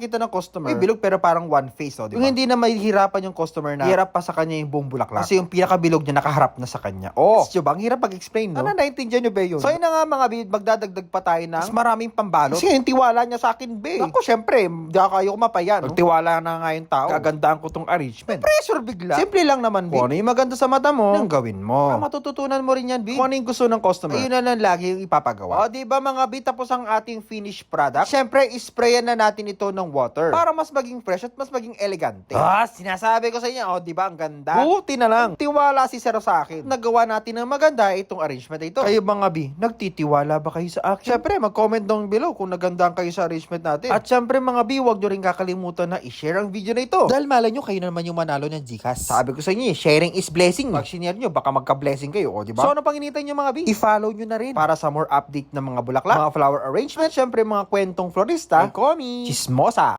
kita ng customer, may bilog pero parang one face, diba? Yung hindi na mahihirapan yung customer na hirap pa sa kanya yung buong bulaklak. Kasi yung pinakabilog niya nakaharap na sa kanya. Diba? Ang hirap pag-explain, no? Naintindihan nyo ba yun? So yun na nga mga bid, magdadagdag pa tayo ng mas maraming pambalot. Kasi yung tiwala niya sa akin, be. Ako, syempre, di kayo kumapayan, no? Tiwala na nga yung tao. Kagandaan ko tong arrangement. Pressure bigla. Simple lang naman, be. Kung ano yung maganda sa mata mo, nang gawin mo. Matututunan mo rin yan, be. Kung ano yung gusto ng customer, ayun na lang lagi yung ipapagawa. Diba mga bid, tapos ang ating finished product, syempre, isprayan na natin ito ng water para mas maging fresh at mas maging elegante. Sinasabi ko sa inyo, di ba ang ganda? Buti na lang. Tiwala si Sir sa akin. Nagawa natin ng maganda itong arrangement na ito. Kayo mga bi, nagtitiwala ba kayo sa akin? Syempre, mag-comment down below kung nagandaan kayo sa arrangement natin. At syempre mga bi, huwag nyo rin kakalimutan na i-share ang video na ito. Dahil malay nyo, kayo na naman yung manalo ng Gcash. Sabi ko sa inyo, sharing is blessing. Pag sinare nyo, baka magka-blessing kayo, di ba? So ano pang hinihintay nyo mga bi? I-follow nyo na rin para sa more update ng mga bulaklak, mga flower arrangement, syempre mga kwentong florista, Komi, chismosa,